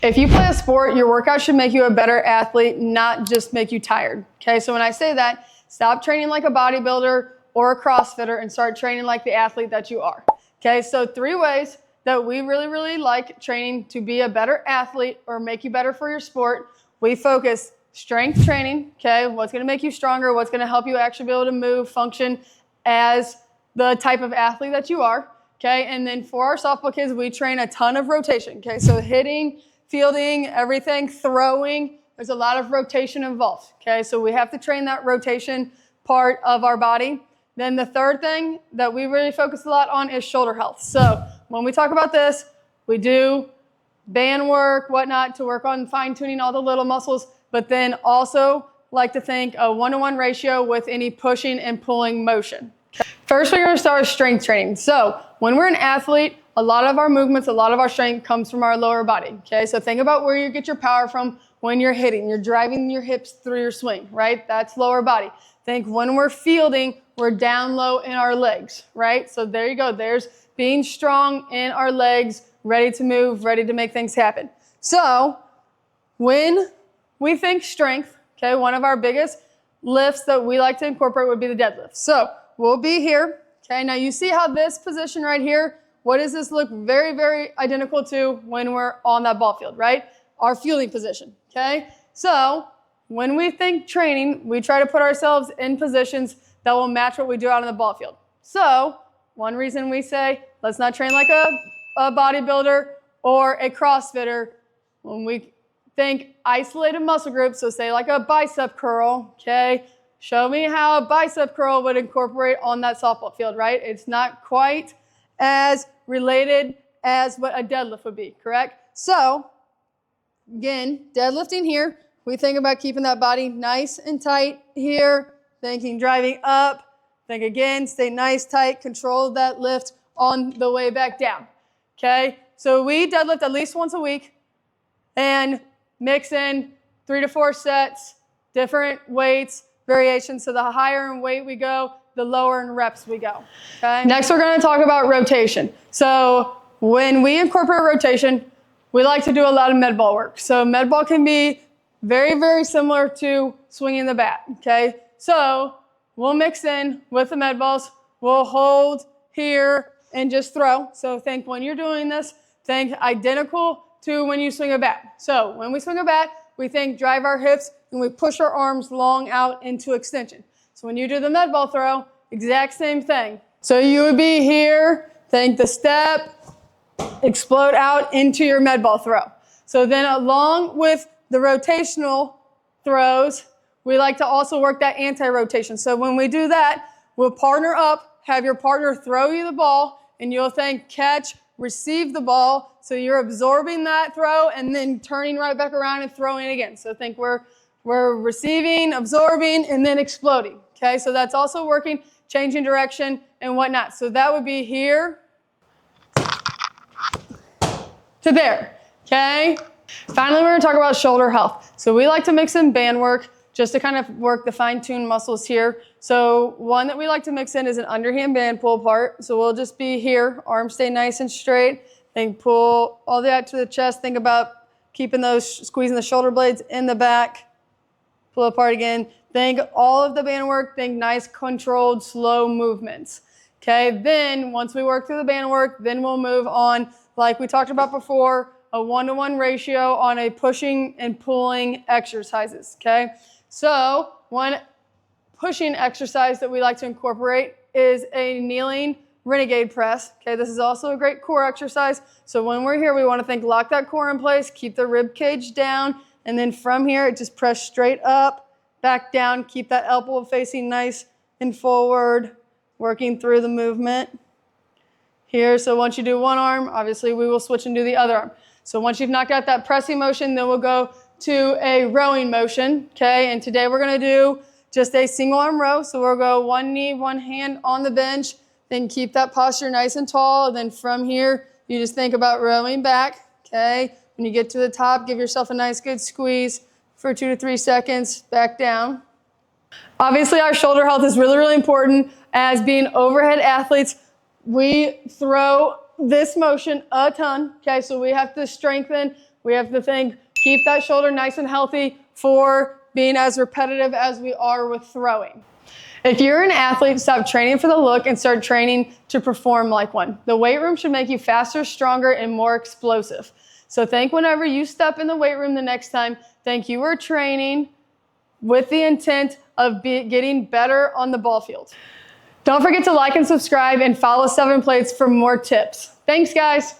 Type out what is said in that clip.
If you play a sport, your workout should make you a better athlete, not just make you tired. Okay, so when I say that, stop training like a bodybuilder or a CrossFitter and start training like the athlete that you are. Okay, so 3 ways that we really like training to be a better athlete or make you better for your sport. We focus strength training, okay, what's gonna make you stronger, what's gonna help you actually be able to move, function as the type of athlete that you are, okay? And then for our softball kids, we train a ton of rotation, okay? So hitting, fielding, everything, throwing, there's a lot of rotation involved, okay? So we have to train that rotation part of our body. Then the third thing that we really focus a lot on is shoulder health. So when we talk about this, we do band work, whatnot, to work on fine-tuning all the little muscles, but then also like to think a 1-to-1 ratio with any pushing and pulling motion. Okay. First, we're gonna start with strength training. So when we're an athlete, a lot of our movements, a lot of our strength comes from our lower body, okay? So think about where you get your power from when you're hitting. You're driving your hips through your swing, right? That's lower body. Think when we're fielding, we're down low in our legs, right? So there you go. There's being strong in our legs, ready to move, ready to make things happen. So when we think strength, okay, one of our biggest lifts that we like to incorporate would be the deadlift. So we'll be here, okay? Now you see how this position right here, what does this look very identical to when we're on that ball field, right? Our fielding position, okay? So when we think training, we try to put ourselves in positions that will match what we do out on the ball field. So one reason we say, let's not train like a bodybuilder or a CrossFitter. When we think isolated muscle groups, so say like a bicep curl, okay? Show me how a bicep curl would incorporate on that softball field, right? It's not quite as related as what a deadlift would be, correct? So again, deadlifting here, we think about keeping that body nice and tight here, thinking driving up, think again, stay nice, tight, control that lift on the way back down, okay? So we deadlift at least once a week and mix in 3 to 4 sets, different weights, variations. So the higher in weight we go, the lower in reps we go, okay? Next, we're gonna talk about rotation. So when we incorporate rotation, we like to do a lot of med ball work. So med ball can be very similar to swinging the bat, okay? So we'll mix in with the med balls, we'll hold here and just throw. So think when you're doing this, think identical to when you swing a bat. So when we swing a bat, we think drive our hips and we push our arms long out into extension. So when you do the med ball throw, exact same thing. So you would be here, think the step, explode out into your med ball throw. So then along with the rotational throws, we like to also work that anti-rotation. So when we do that, we'll partner up, have your partner throw you the ball, and you'll think catch, receive the ball. So you're absorbing that throw and then turning right back around and throwing it again. So think we're receiving, absorbing, and then exploding. Okay, so that's also working, changing direction and whatnot. So that would be here to there, okay? Finally, we're gonna talk about shoulder health. So we like to mix in band work just to kind of work the fine-tuned muscles here. So one that we like to mix in is an underhand band pull part. So we'll just be here, arms stay nice and straight. Then pull all the way out to the chest. Think about keeping those, squeezing the shoulder blades in the back. Pull apart again. Think all of the band work, think nice, controlled, slow movements. Okay, then once we work through the band work, then we'll move on, like we talked about before, a 1-to-1 ratio on a pushing and pulling exercises, okay? So one pushing exercise that we like to incorporate is a kneeling renegade press, okay? This is also a great core exercise. So when we're here, we wanna think lock that core in place, keep the rib cage down, and then from here, just press straight up, back down, keep that elbow facing nice and forward, working through the movement here. So once you do one arm, obviously we will switch and do the other arm. So once you've knocked out that pressing motion, then we'll go to a rowing motion, okay? And today we're gonna do just a single arm row. So we'll go one knee, one hand on the bench, then keep that posture nice and tall. And then from here, you just think about rowing back, okay? When you get to the top, give yourself a nice good squeeze for 2 to 3 seconds, back down. Obviously, our shoulder health is really important. As being overhead athletes, we throw this motion a ton, okay? So we have to strengthen We have to think, keep that shoulder nice and healthy for being as repetitive as we are with throwing. If you're an athlete, stop training for the look and start training to perform like one. The weight room should make you faster, stronger, and more explosive. So think whenever you step in the weight room the next time, think you are training with the intent of getting better on the ball field. Don't forget to like and subscribe and follow 7 Plates for more tips. Thanks, guys.